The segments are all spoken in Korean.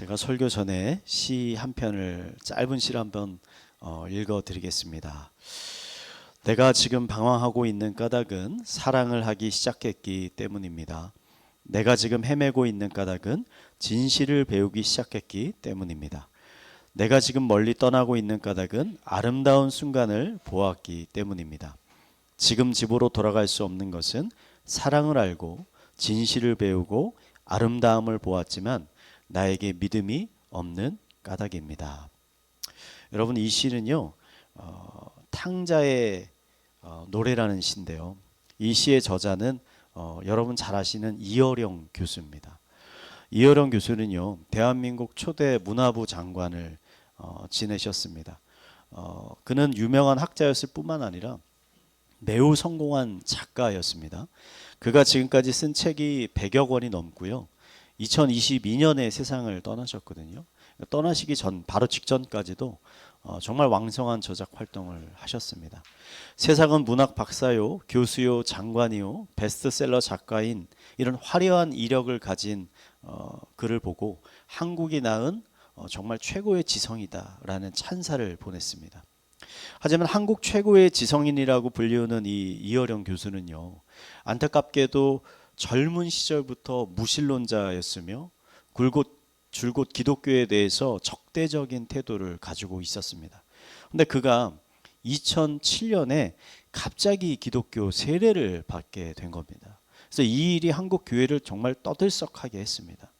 제가 설교 전에 시 한 편을 짧은 시를 한번 읽어 드리겠습니다. 내가 지금 방황하고 있는 까닭은 사랑을 하기 시작했기 때문입니다. 내가 지금 헤매고 있는 까닭은 진실을 배우기 시작했기 때문입니다. 내가 지금 멀리 떠나고 있는 까닭은 아름다운 순간을 보았기 때문입니다. 지금 집으로 돌아갈 수 없는 것은 사랑을 알고 진실을 배우고 아름다움을 보았지만 나에게 믿음이 없는 까닭입니다. 여러분, 이 시는요 탕자의 노래라는 시인데요, 이 시의 저자는 여러분 잘 아시는 이어령 교수입니다. 이어령 교수는요 대한민국 초대 문화부 장관을 지내셨습니다. 그는 유명한 학자였을 뿐만 아니라 매우 성공한 작가였습니다. 그가 지금까지 쓴 책이 100여 권이 넘고요. 2022년에 세상을 떠나셨거든요. 떠나시기 전 바로 직전까지도 정말 왕성한 저작 활동을 하셨습니다. 세상은 문학 박사요, 교수요, 장관이요, 베스트셀러 작가인 이런 화려한 이력을 가진 그를 보고 한국이 낳은 정말 최고의 지성이다라는 찬사를 보냈습니다. 하지만 한국 최고의 지성인이라고 불리우는 이 이어령 교수는요, 안타깝게도 젊은 시절부터 무신론자였으며 줄곧 기독교에 대해서 적대적인 태도를 가지고 있었습니다. 그런데 그가 2007년에 갑자기 기독교 세례를 받게 된 겁니다. 그래서 이 일이 한국 교회를 정말 떠들썩하게 했습니다.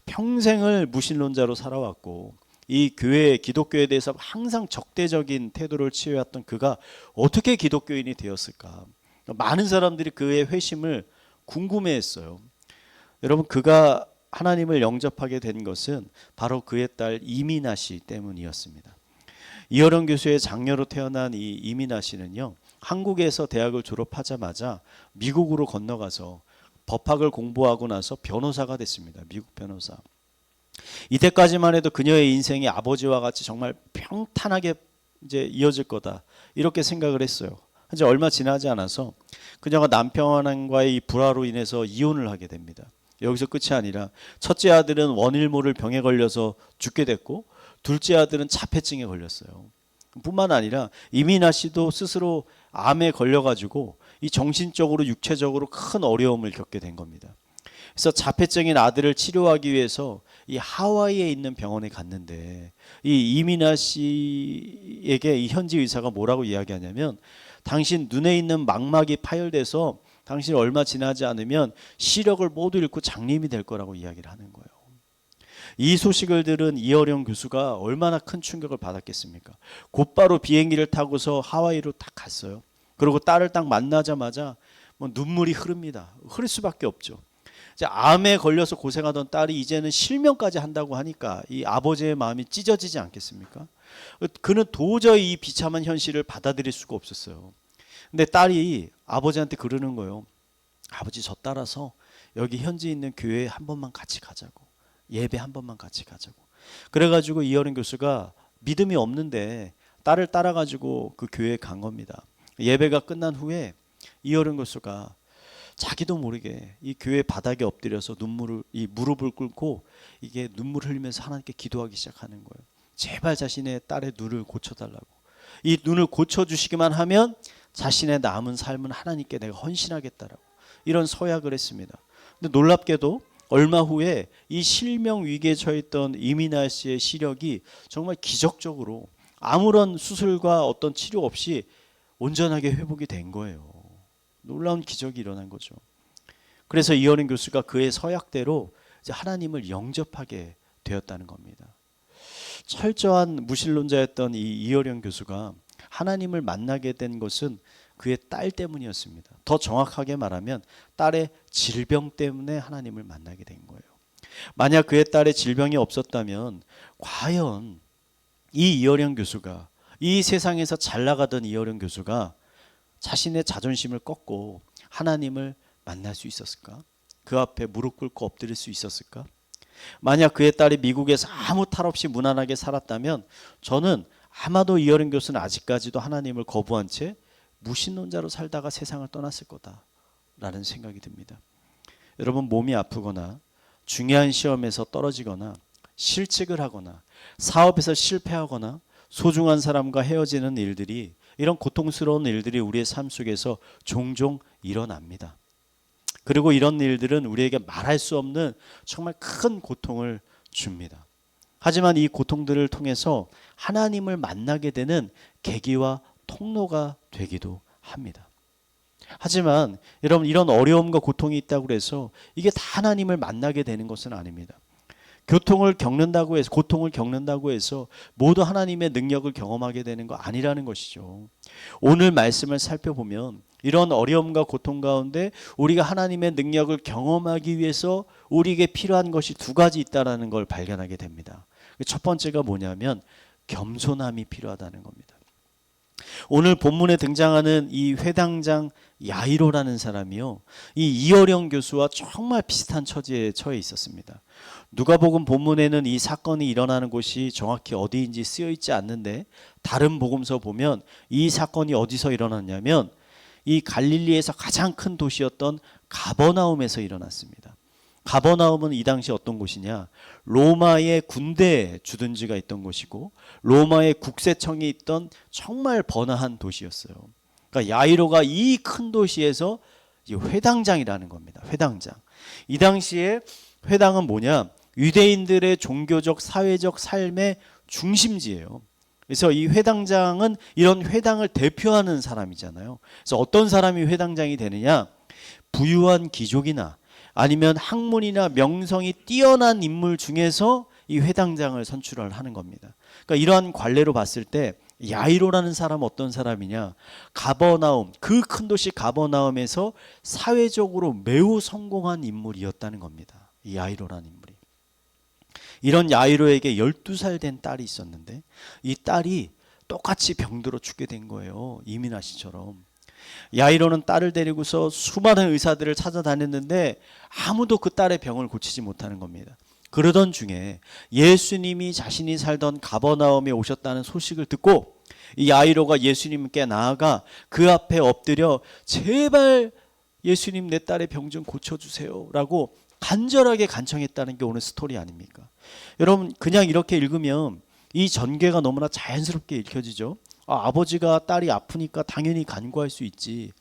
평생을 무신론자로 살아왔고 이 교회, 기독교에 대해서 항상 적대적인 태도를 취해왔던 그가 어떻게 기독교인이 되었을까? 많은 사람들이 그의 회심을 궁금해했어요. 여러분, 그가 하나님을 영접하게 된 것은 바로 그의 딸 이민아 씨 때문이었습니다. 이어령 교수의 장녀로 태어난 이 이민아 씨는요, 한국에서 대학을 졸업하자마자 미국으로 건너가서 법학을 공부하고 나서 변호사가 됐습니다. 미국 변호사. 이때까지만 해도 그녀의 인생이 아버지와 같이 정말 평탄하게 이제 이어질 거다, 이렇게 생각을 했어요. 이제 얼마 지나지 않아서 그녀가 남편과의 이 불화로 인해서 이혼을 하게 됩니다. 여기서 끝이 아니라 첫째 아들은 원일모를 병에 걸려서 죽게 됐고 둘째 아들은 자폐증에 걸렸어요. 뿐만 아니라 이민아 씨도 스스로 암에 걸려가지고 이 정신적으로 육체적으로 큰 어려움을 겪게 된 겁니다. 그래서 자폐증인 아들을 치료하기 위해서 이 하와이에 있는 병원에 갔는데 이 이민아 씨에게 이 현지 의사가 뭐라고 이야기하냐면, 당신 눈에 있는 망막이 파열돼서 당신 얼마 지나지 않으면 시력을 모두 잃고 장님이 될 거라고 이야기를 하는 거예요. 이 소식을 들은 이어령 교수가 얼마나 큰 충격을 받았겠습니까? 곧바로 비행기를 타고서 하와이로 딱 갔어요. 그리고 딸을 딱 만나자마자 눈물이 흐릅니다. 흐를 수밖에 없죠. 암에 걸려서 고생하던 딸이 이제는 실명까지 한다고 하니까 이 아버지의 마음이 찢어지지 않겠습니까? 그는 도저히 이 비참한 현실을 받아들일 수가 없었어요. 근데 딸이 아버지한테 그러는 거예요. 아버지, 저 따라서 여기 현지에 있는 교회에 한 번만 같이 가자고, 예배 한 번만 같이 가자고. 그래가지고 이어령 교수가 믿음이 없는데 딸을 따라가지고 그 교회에 간 겁니다. 예배가 끝난 후에 이어령 교수가 자기도 모르게 이 교회 바닥에 엎드려서 무릎을 꿇고 이게 눈물 흘리면서 하나님께 기도하기 시작하는 거예요. 제발 자신의 딸의 눈을 고쳐달라고. 이 눈을 고쳐주시기만 하면 자신의 남은 삶은 하나님께 내가 헌신하겠다라고, 이런 서약을 했습니다. 근데 놀랍게도 얼마 후에 이 실명 위기에 처했던 이민아 씨의 시력이 정말 기적적으로 아무런 수술과 어떤 치료 없이 온전하게 회복이 된 거예요. 놀라운 기적이 일어난 거죠. 그래서 이어령 교수가 그의 서약대로 이제 하나님을 영접하게 되었다는 겁니다. 철저한 무신론자였던 이 이어령 교수가 하나님을 만나게 된 것은 그의 딸 때문이었습니다. 더 정확하게 말하면 딸의 질병 때문에 하나님을 만나게 된 거예요. 만약 그의 딸의 질병이 없었다면 과연 이 이어령 교수가, 이 세상에서 잘 나가던 이어령 교수가 자신의 자존심을 꺾고 하나님을 만날 수 있었을까? 그 앞에 무릎 꿇고 엎드릴 수 있었을까? 만약 그의 딸이 미국에서 아무 탈 없이 무난하게 살았다면 저는 아마도 이어령 교수는 아직까지도 하나님을 거부한 채 무신론자로 살다가 세상을 떠났을 거다라는 생각이 듭니다. 여러분, 몸이 아프거나 중요한 시험에서 떨어지거나 실직을 하거나 사업에서 실패하거나 소중한 사람과 헤어지는 일들이, 이런 고통스러운 일들이 우리의 삶 속에서 종종 일어납니다. 그리고 이런 일들은 우리에게 말할 수 없는 정말 큰 고통을 줍니다. 하지만 이 고통들을 통해서 하나님을 만나게 되는 계기와 통로가 되기도 합니다. 하지만 여러분, 이런 어려움과 고통이 있다고 해서 이게 다 하나님을 만나게 되는 것은 아닙니다. 고통을 겪는다고 해서 모두 하나님의 능력을 경험하게 되는 거 아니라는 것이죠. 오늘 말씀을 살펴보면 이런 어려움과 고통 가운데 우리가 하나님의 능력을 경험하기 위해서 우리에게 필요한 것이 두 가지 있다는 걸 발견하게 됩니다. 첫 번째가 뭐냐면 겸손함이 필요하다는 겁니다. 오늘 본문에 등장하는 이 회당장 야이로라는 사람이요, 이 이어령 교수와 정말 비슷한 처지에 처해 있었습니다. 누가복음 본문에는 이 사건이 일어나는 곳이 정확히 어디인지 쓰여 있지 않는데, 다른 복음서 보면 이 사건이 어디서 일어났냐면 이 갈릴리에서 가장 큰 도시였던 가버나움에서 일어났습니다. 가버나움은 이 당시 어떤 곳이냐, 로마의 군대 주둔지가 있던 곳이고 로마의 국세청이 있던 정말 번화한 도시였어요. 그러니까 야이로가 이 큰 도시에서 회당장이라는 겁니다. 회당장. 이 당시에 회당은 뭐냐, 유대인들의 종교적 사회적 삶의 중심지예요. 그래서 이 회당장은 이런 회당을 대표하는 사람이잖아요. 그래서 어떤 사람이 회당장이 되느냐, 부유한 귀족이나 아니면 학문이나 명성이 뛰어난 인물 중에서 이 회당장을 선출을 하는 겁니다. 그러니까 이러한 관례로 봤을 때 야이로라는 사람은 어떤 사람이냐, 가버나움, 그 큰 도시 가버나움에서 사회적으로 매우 성공한 인물이었다는 겁니다. 이 야이로라는 인물이. 이런 야이로에게 12살 된 딸이 있었는데 이 딸이 똑같이 병들어 죽게 된 거예요. 이민아 씨처럼. 야이로는 딸을 데리고서 수많은 의사들을 찾아다녔는데 아무도 그 딸의 병을 고치지 못하는 겁니다. 그러던 중에 예수님이 자신이 살던 가버나움에 오셨다는 소식을 듣고 이 야이로가 예수님께 나아가 그 앞에 엎드려 제발 예수님 내 딸의 병 좀 고쳐주세요 라고 간절하게 간청했다는 게 오늘 스토리 아닙니까? 여러분, 그냥 이렇게 읽으면 이 전개가 너무나 자연스럽게 읽혀지죠. 아버지가 딸이 아프니까 당연히 간구할 수 있지,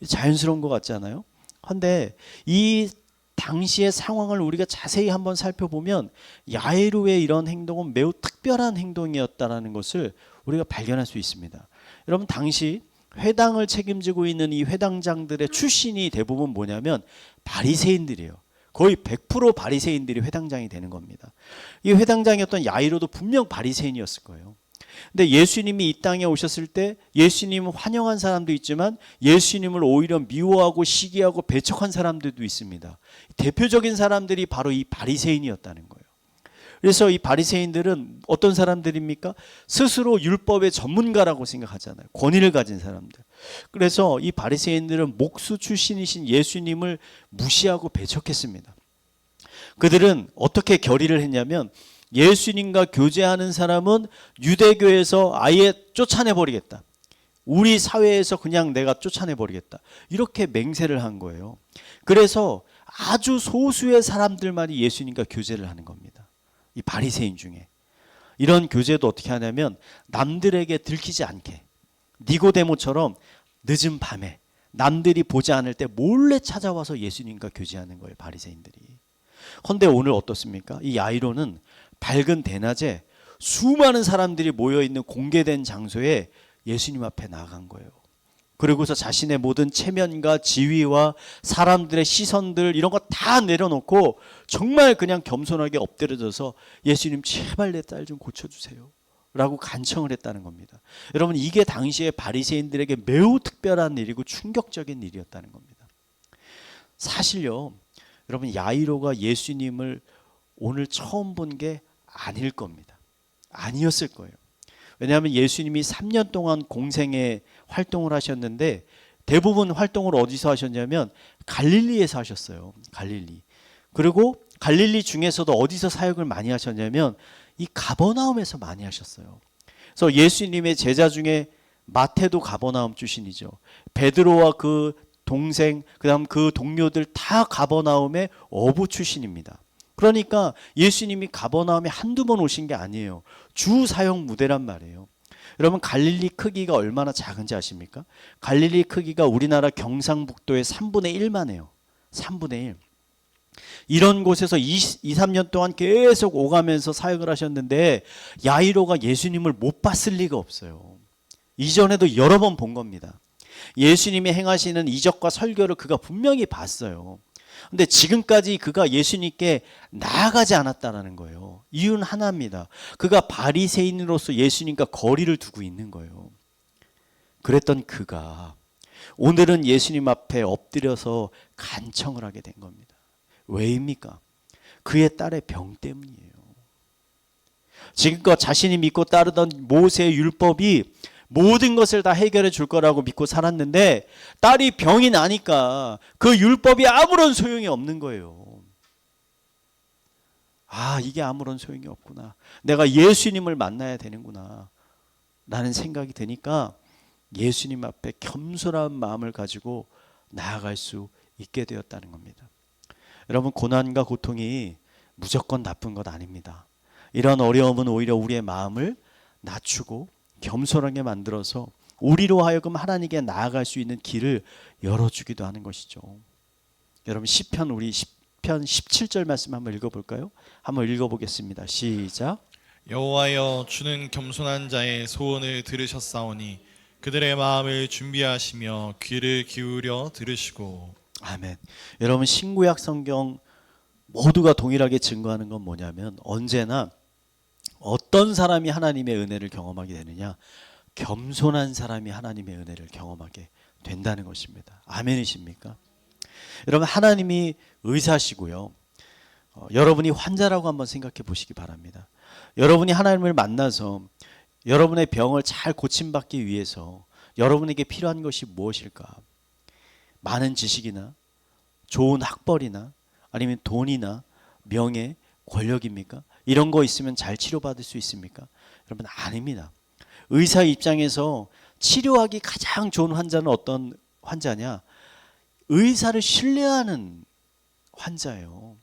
자연스러운 것 같지 않아요? 그런데 이 당시의 상황을 우리가 자세히 한번 살펴보면 야이로의 이런 행동은 매우 특별한 행동이었다는 것을 우리가 발견할 수 있습니다. 여러분, 당시 회당을 책임지고 있는 이 회당장들의 출신이 대부분 뭐냐면 바리새인들이에요. 거의 100% 바리새인들이 회당장이 되는 겁니다. 이 회당장이었던 야이로도 분명 바리새인이었을 거예요. 근데 예수님이 이 땅에 오셨을 때 예수님을 환영한 사람도 있지만 예수님을 오히려 미워하고 시기하고 배척한 사람들도 있습니다. 대표적인 사람들이 바로 이 바리새인이었다는 거예요. 그래서 이 바리새인들은 어떤 사람들입니까? 스스로 율법의 전문가라고 생각하잖아요. 권위를 가진 사람들. 그래서 이 바리새인들은 목수 출신이신 예수님을 무시하고 배척했습니다. 그들은 어떻게 결의를 했냐면 예수님과 교제하는 사람은 유대교에서 아예 쫓아내버리겠다. 우리 사회에서 그냥 내가 쫓아내버리겠다. 이렇게 맹세를 한 거예요. 그래서 아주 소수의 사람들만이 예수님과 교제를 하는 겁니다. 이 바리새인 중에. 이런 교제도 어떻게 하냐면 남들에게 들키지 않게 니고데모처럼 늦은 밤에 남들이 보지 않을 때 몰래 찾아와서 예수님과 교제하는 거예요. 바리새인들이. 그런데 오늘 어떻습니까? 이 야이로는 밝은 대낮에 수많은 사람들이 모여있는 공개된 장소에 예수님 앞에 나아간 거예요. 그리고서 자신의 모든 체면과 지위와 사람들의 시선들 이런 거 다 내려놓고 정말 그냥 겸손하게 엎드려져서 예수님 제발 내 딸 좀 고쳐주세요 라고 간청을 했다는 겁니다. 여러분, 이게 당시에 바리새인들에게 매우 특별한 일이고 충격적인 일이었다는 겁니다. 사실요, 여러분, 야이로가 예수님을 오늘 처음 본 게 아닐 겁니다. 아니었을 거예요. 왜냐하면 예수님이 3년 동안 공생에 활동을 하셨는데 대부분 활동을 어디서 하셨냐면 갈릴리에서 하셨어요. 갈릴리. 그리고 갈릴리 중에서도 어디서 사역을 많이 하셨냐면 이 가버나움에서 많이 하셨어요. 그래서 예수님의 제자 중에 마태도 가버나움 출신이죠. 베드로와 그 동생, 그다음 그 동료들 다 가버나움의 어부 출신입니다. 그러니까 예수님이 가버나움에 한두 번 오신 게 아니에요. 주 사역 무대란 말이에요. 여러분 갈릴리 크기가 얼마나 작은지 아십니까? 갈릴리 크기가 우리나라 경상북도의 3분의 1만 해요. 3분의 1. 이런 곳에서 3년 동안 계속 오가면서 사역을 하셨는데 야이로가 예수님을 못 봤을 리가 없어요. 이전에도 여러 번 본 겁니다. 예수님이 행하시는 이적과 설교를 그가 분명히 봤어요. 근데 지금까지 그가 예수님께 나아가지 않았다는 거예요. 이유는 하나입니다. 그가 바리새인으로서 예수님과 거리를 두고 있는 거예요. 그랬던 그가 오늘은 예수님 앞에 엎드려서 간청을 하게 된 겁니다. 왜입니까? 그의 딸의 병 때문이에요. 지금껏 자신이 믿고 따르던 모세의 율법이 모든 것을 다 해결해 줄 거라고 믿고 살았는데 딸이 병이 나니까 그 율법이 아무런 소용이 없는 거예요. 아, 이게 아무런 소용이 없구나. 내가 예수님을 만나야 되는구나 라는 생각이 드니까 예수님 앞에 겸손한 마음을 가지고 나아갈 수 있게 되었다는 겁니다. 여러분, 고난과 고통이 무조건 나쁜 것 아닙니다. 이런 어려움은 오히려 우리의 마음을 낮추고 겸손하게 만들어서 우리로 하여금 하나님께 나아갈 수 있는 길을 열어주기도 하는 것이죠. 여러분, 우리 시편 17절 말씀 한번 읽어볼까요? 한번 읽어보겠습니다. 시작. 여호와여, 주는 겸손한 자의 소원을 들으셨사오니 그들의 마음을 준비하시며 귀를 기울여 들으시고. 아멘. 여러분, 신구약 성경 모두가 동일하게 증거하는 건 뭐냐면 언제나 어떤 사람이 하나님의 은혜를 경험하게 되느냐? 겸손한 사람이 하나님의 은혜를 경험하게 된다는 것입니다. 아멘이십니까? 여러분, 하나님이 의사시고요. 여러분이 환자라고 한번 생각해 보시기 바랍니다. 여러분이 하나님을 만나서 여러분의 병을 잘 고침받기 위해서 여러분에게 필요한 것이 무엇일까? 많은 지식이나 좋은 학벌이나 아니면 돈이나 명예, 권력입니까? 이런 거 있으면 잘 치료받을 수 있습니까? 여러분, 아닙니다. 의사 입장에서 치료하기 가장 좋은 환자는 어떤 환자냐? 의사를 신뢰하는 환자예요.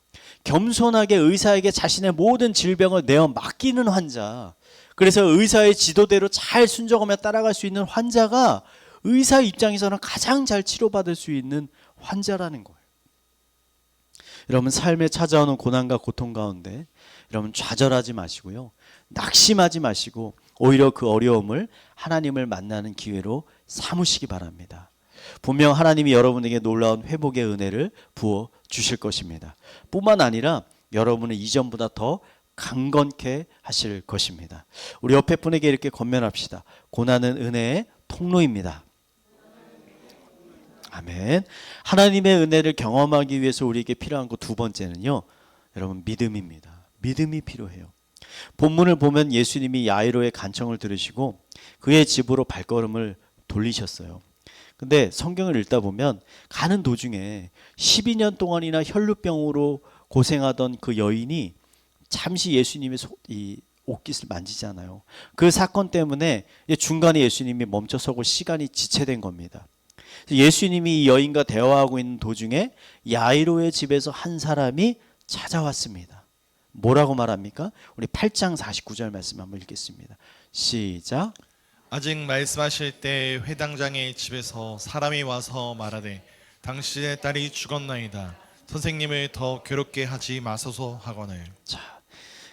겸손하게 의사에게 자신의 모든 질병을 내어 맡기는 환자. 그래서 의사의 지도대로 잘 순종하며 따라갈 수 있는 환자가 의사 입장에서는 가장 잘 치료받을 수 있는 환자라는 거예요. 여러분, 삶에 찾아오는 고난과 고통 가운데 여러분 좌절하지 마시고요. 낙심하지 마시고 오히려 그 어려움을 하나님을 만나는 기회로 삼으시기 바랍니다. 분명 하나님이 여러분에게 놀라운 회복의 은혜를 부어 주실 것입니다. 뿐만 아니라 여러분을 이전보다 더 강건케 하실 것입니다. 우리 옆에 분에게 이렇게 권면합시다. 고난은 은혜의 통로입니다. 아멘. 하나님의 은혜를 경험하기 위해서 우리에게 필요한 것 두 번째는요, 여러분, 믿음입니다. 믿음이 필요해요. 본문을 보면 예수님이 야이로의 간청을 들으시고 그의 집으로 발걸음을 돌리셨어요. 근데 성경을 읽다 보면 가는 도중에 12년 동안이나 혈루병으로 고생하던 그 여인이 잠시 예수님의 이 옷깃을 만지잖아요. 그 사건 때문에 중간에 예수님이 멈춰서고 시간이 지체된 겁니다. 예수님이 이 여인과 대화하고 있는 도중에 야이로의 집에서 한 사람이 찾아왔습니다. 뭐라고 말합니까? 우리 8장 49절 말씀 한번 읽겠습니다. 시작. 아직 말씀하실 때 회당장의 집에서 사람이 와서 말하되 당신의 딸이 죽었나이다. 선생님을 더 괴롭게 하지 마소서 하거늘. 자,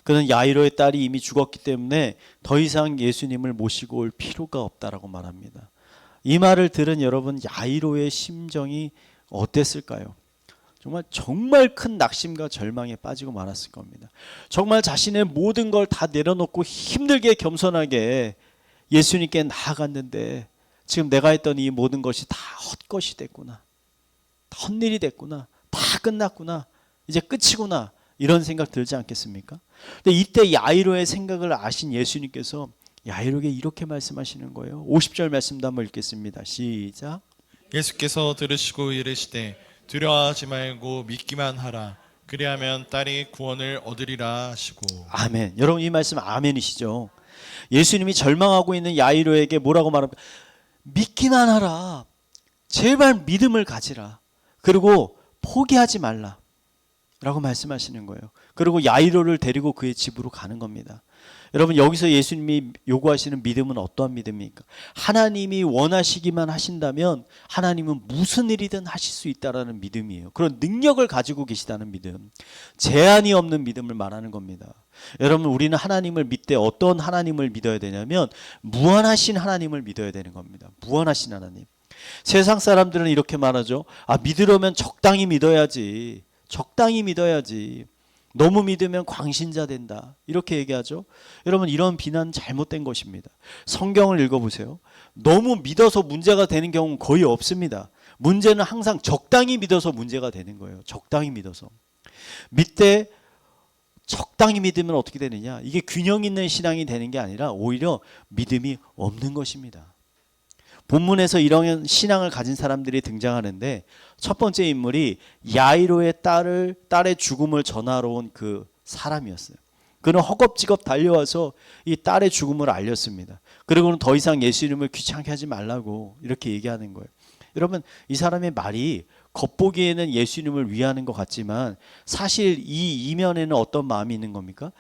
그는 야이로의 딸이 이미 죽었기 때문에 더 이상 예수님을 모시고 올 필요가 없다라고 말합니다. 이 말을 들은 여러분, 야이로의 심정이 어땠을까요? 정말 큰 낙심과 절망에 빠지고 말았을 겁니다. 정말 자신의 모든 걸 다 내려놓고 힘들게 겸손하게 예수님께 나아갔는데 지금 내가 했던 이 모든 것이 다 헛것이 됐구나. 헛일이 됐구나. 다 끝났구나. 이제 끝이구나. 이런 생각 들지 않겠습니까? 근데 이때 야이로의 생각을 아신 예수님께서 야이로에게 이렇게 말씀하시는 거예요. 50절 말씀도 한번 읽겠습니다. 시작. 예수께서 들으시고 이르시되 두려워하지 말고 믿기만 하라. 그리하면 딸이 구원을 얻으리라 하시고. 아멘. 여러분, 이 말씀 아멘이시죠? 예수님이 절망하고 있는 야이로에게 뭐라고 말합니까? 믿기만 하라. 제발 믿음을 가지라. 그리고 포기하지 말라. 라고 말씀하시는 거예요. 그리고 야이로를 데리고 그의 집으로 가는 겁니다. 여러분, 여기서 예수님이 요구하시는 믿음은 어떠한 믿음입니까? 하나님이 원하시기만 하신다면 하나님은 무슨 일이든 하실 수 있다라는 믿음이에요. 그런 능력을 가지고 계시다는 믿음, 제한이 없는 믿음을 말하는 겁니다. 여러분, 우리는 하나님을 믿되 어떤 하나님을 믿어야 되냐면 무한하신 하나님을 믿어야 되는 겁니다. 무한하신 하나님. 세상 사람들은 이렇게 말하죠. 믿으려면 적당히 믿어야지. 적당히 믿어야지. 너무 믿으면 광신자 된다. 이렇게 얘기하죠. 여러분, 이런 비난 잘못된 것입니다. 성경을 읽어보세요. 너무 믿어서 문제가 되는 경우는 거의 없습니다. 문제는 항상 적당히 믿어서 문제가 되는 거예요. 적당히 믿어서. 믿되 적당히 믿으면 어떻게 되느냐? 이게 균형 있는 신앙이 되는 게 아니라 오히려 믿음이 없는 것입니다. 본문에서 이런 신앙을 가진 사람들이 등장하는데 첫 번째 인물이 야이로의 딸의 죽음을 전하러 온 그 사람이었어요. 그는 허겁지겁 달려와서 이 딸의 죽음을 알렸습니다. 그리고는 더 이상 예수님을 귀찮게 하지 말라고 이렇게 얘기하는 거예요. 여러분, 이 사람의 말이 겉보기에는 예수님을 위하는 것 같지만 사실 이 이면에는 어떤 마음이 있는 겁니까?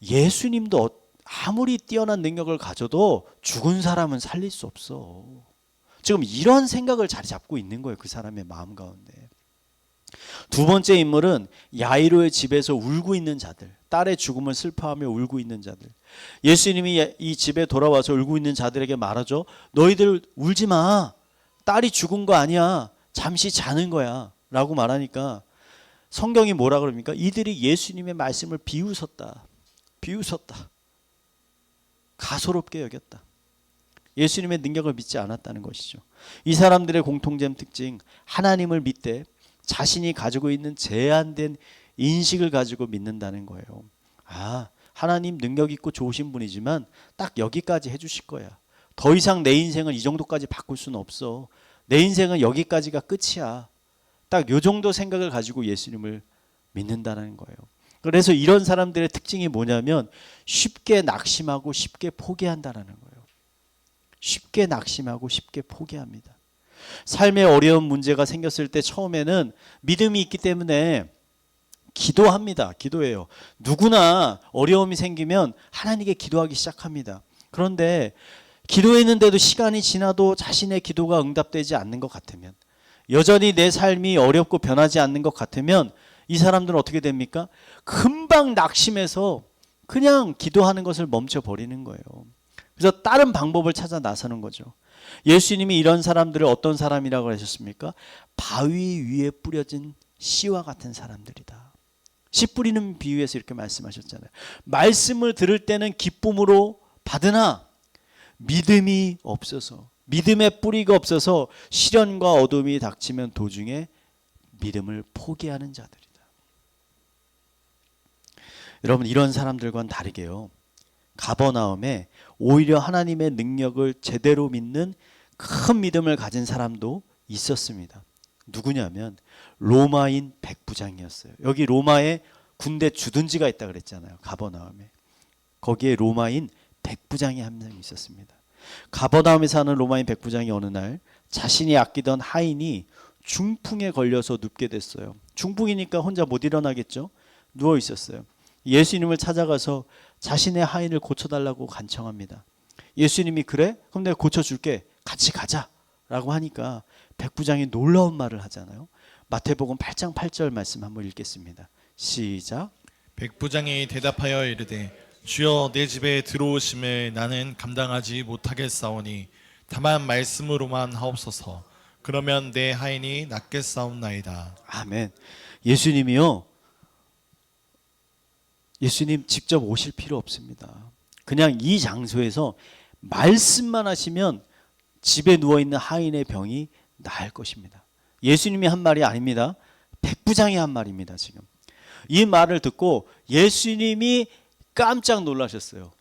예수님도 아무리 뛰어난 능력을 가져도 죽은 사람은 살릴 수 없어. 지금 이런 생각을 자리 잡고 있는 거예요. 그 사람의 마음 가운데. 두 번째 인물은 야이로의 집에서 울고 있는 자들, 딸의 죽음을 슬퍼하며 울고 있는 자들. 예수님이 이 집에 돌아와서 울고 있는 자들에게 말하죠. 너희들 울지 마. 딸이 죽은 거 아니야. 잠시 자는 거야. 라고 말하니까 성경이 뭐라 그럽니까? 이들이 예수님의 말씀을 비웃었다. 비웃었다. 가소롭게 여겼다. 예수님의 능력을 믿지 않았다는 것이죠. 이 사람들의 공통점 특징, 하나님을 믿되 자신이 가지고 있는 제한된 인식을 가지고 믿는다는 거예요. 하나님 능력 있고 좋으신 분이지만 딱 여기까지 해주실 거야. 더 이상 내 인생을 이 정도까지 바꿀 수는 없어. 내 인생은 여기까지가 끝이야. 딱 요 정도 생각을 가지고 예수님을 믿는다는 거예요. 그래서 이런 사람들의 특징이 뭐냐면 쉽게 낙심하고 쉽게 포기한다는 거예요. 쉽게 낙심하고 쉽게 포기합니다. 삶에 어려운 문제가 생겼을 때 처음에는 믿음이 있기 때문에 기도합니다. 기도해요. 누구나 어려움이 생기면 하나님께 기도하기 시작합니다. 그런데 기도했는데도 시간이 지나도 자신의 기도가 응답되지 않는 것 같으면, 여전히 내 삶이 어렵고 변하지 않는 것 같으면 이 사람들은 어떻게 됩니까? 금방 낙심해서 그냥 기도하는 것을 멈춰버리는 거예요. 그래서 다른 방법을 찾아 나서는 거죠. 예수님이 이런 사람들을 어떤 사람이라고 하셨습니까? 바위 위에 뿌려진 씨와 같은 사람들이다. 씨 뿌리는 비유에서 이렇게 말씀하셨잖아요. 말씀을 들을 때는 기쁨으로 받으나 믿음이 없어서, 믿음의 뿌리가 없어서 시련과 어둠이 닥치면 도중에 믿음을 포기하는 자들이다. 여러분, 이런 사람들과는 다르게요, 가버나움에 오히려 하나님의 능력을 제대로 믿는 큰 믿음을 가진 사람도 있었습니다. 누구냐면 로마인 백부장이었어요. 여기 로마에 군대 주둔지가 있다 그랬잖아요. 가버나움에. 거기에 로마인 백부장이 한 명 있었습니다. 가버나움에 사는 로마인 백부장이 어느 날 자신이 아끼던 하인이 중풍에 걸려서 눕게 됐어요. 중풍이니까 혼자 못 일어나겠죠. 누워 있었어요. 예수님을 찾아가서 자신의 하인을 고쳐달라고 간청합니다. 예수님이 그래? 그럼 내가 고쳐줄게. 같이 가자 라고 하니까 백부장이 놀라운 말을 하잖아요. 마태복음 8장 8절 말씀 한번 읽겠습니다. 시작. 백부장이 대답하여 이르되 주여, 내 집에 들어오심을 나는 감당하지 못하겠사오니 다만 말씀으로만 하옵소서. 그러면 내 하인이 낫겠사옵나이다. 아멘. 예수님이요, 예수님 직접 오실 필요 없습니다. 그냥 이 장소에서 말씀만 하시면 집에 누워있는 하인의 병이 나을 것입니다. 예수님이 한 말이 아닙니다. 백부장이 한 말입니다. 지금 이 말을 듣고 예수님이 깜짝 놀라셨어요.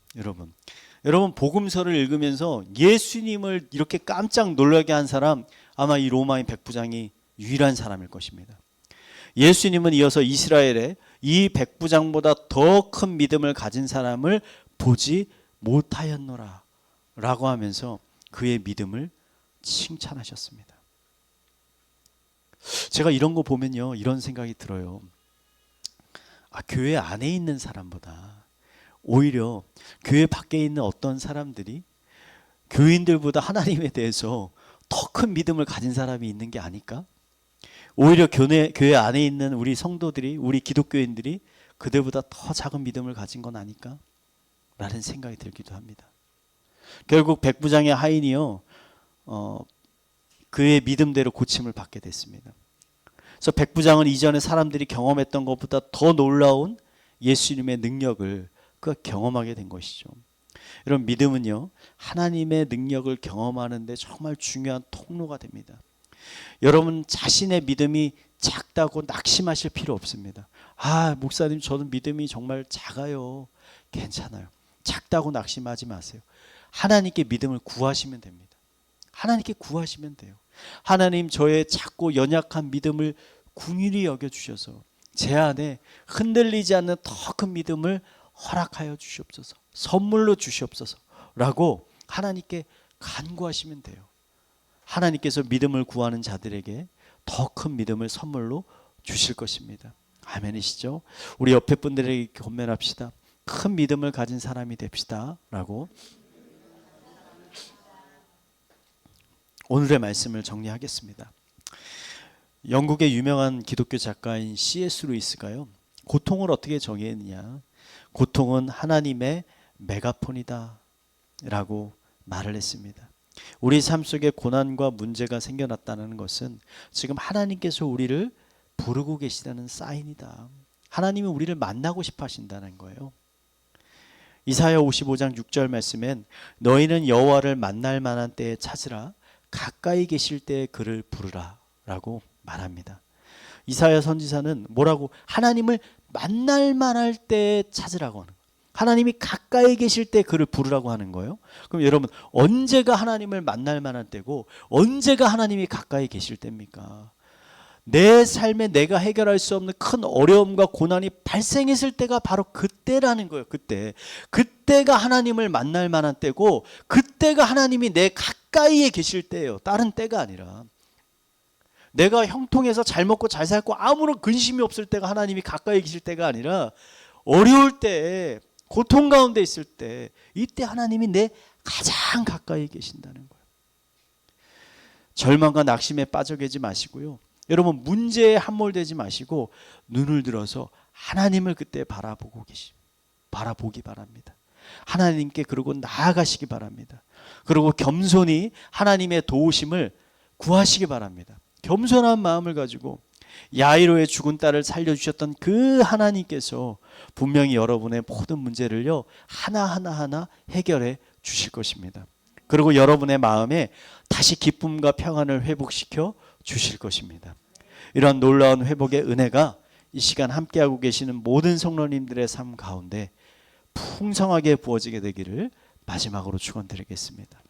여러분 복음서를 읽으면서 예수님을 이렇게 깜짝 놀라게 한 사람, 아마 이 로마인 백부장이 유일한 사람일 것입니다. 예수님은 이어서 이스라엘에 이 백부장보다 더 큰 믿음을 가진 사람을 보지 못하였노라 라고 하면서 그의 믿음을 칭찬하셨습니다. 제가 이런 거 보면요, 이런 생각이 들어요. 교회 안에 있는 사람보다 오히려 교회 밖에 있는 어떤 사람들이 교인들보다 하나님에 대해서 더 큰 믿음을 가진 사람이 있는 게 아닐까? 오히려 교회 안에 있는 우리 성도들이, 우리 기독교인들이 그들보다 더 작은 믿음을 가진 건 아닐까? 라는 생각이 들기도 합니다. 결국 백부장의 하인이요, 그의 믿음대로 고침을 받게 됐습니다. 그래서 백부장은 이전에 사람들이 경험했던 것보다 더 놀라운 예수님의 능력을 그가 경험하게 된 것이죠. 여러분, 믿음은요, 하나님의 능력을 경험하는 데 정말 중요한 통로가 됩니다. 여러분 자신의 믿음이 작다고 낙심하실 필요 없습니다. 목사님, 저는 믿음이 정말 작아요. 괜찮아요. 작다고 낙심하지 마세요. 하나님께 믿음을 구하시면 됩니다. 하나님께 구하시면 돼요. 하나님, 저의 작고 연약한 믿음을 긍휼히 여겨주셔서 제 안에 흔들리지 않는 더 큰 믿음을 허락하여 주시옵소서, 선물로 주시옵소서 라고 하나님께 간구하시면 돼요. 하나님께서 믿음을 구하는 자들에게 더 큰 믿음을 선물로 주실 것입니다. 아멘이시죠? 우리 옆에 분들에게 권면합시다. 큰 믿음을 가진 사람이 됩시다 라고. 오늘의 말씀을 정리하겠습니다. 영국의 유명한 기독교 작가인 C.S. 루이스가요, 고통을 어떻게 정의했느냐, 고통은 하나님의 메가폰이다 라고 말을 했습니다. 우리 삶 속에 고난과 문제가 생겨났다는 것은 지금 하나님께서 우리를 부르고 계시다는 사인이다. 하나님이 우리를 만나고 싶어 하신다는 거예요. 이사야 55장 6절 말씀엔 너희는 여호와를 만날 만한 때에 찾으라, 가까이 계실 때에 그를 부르라 라고 말합니다. 이사야 선지자는 뭐라고? 하나님을 만날 만할 때에 찾으라고 하는 거예요. 하나님이 가까이 계실 때 그를 부르라고 하는 거예요. 그럼 여러분, 언제가 하나님을 만날 만한 때고 언제가 하나님이 가까이 계실 때입니까? 내 삶에 내가 해결할 수 없는 큰 어려움과 고난이 발생했을 때가 바로 그때라는 거예요. 그때가 하나님을 만날 만한 때고, 그때가 하나님이 내 가까이에 계실 때예요. 다른 때가 아니라. 내가 형통해서 잘 먹고 잘 살고 아무런 근심이 없을 때가 하나님이 가까이 계실 때가 아니라, 어려울 때, 고통 가운데 있을 때, 이때 하나님이 내 가장 가까이 계신다는 거예요. 절망과 낙심에 빠져 계지 마시고요, 여러분, 문제에 함몰되지 마시고 눈을 들어서 하나님을 그때 바라보기 바랍니다. 하나님께 그러고 나아가시기 바랍니다. 그리고 겸손히 하나님의 도우심을 구하시기 바랍니다. 겸손한 마음을 가지고 야이로의 죽은 딸을 살려주셨던 그 하나님께서 분명히 여러분의 모든 문제를요, 하나하나 해결해 주실 것입니다. 그리고 여러분의 마음에 다시 기쁨과 평안을 회복시켜 주실 것입니다. 이런 놀라운 회복의 은혜가 이 시간 함께하고 계시는 모든 성도님들의 삶 가운데 풍성하게 부어지게 되기를 마지막으로 축원드리겠습니다.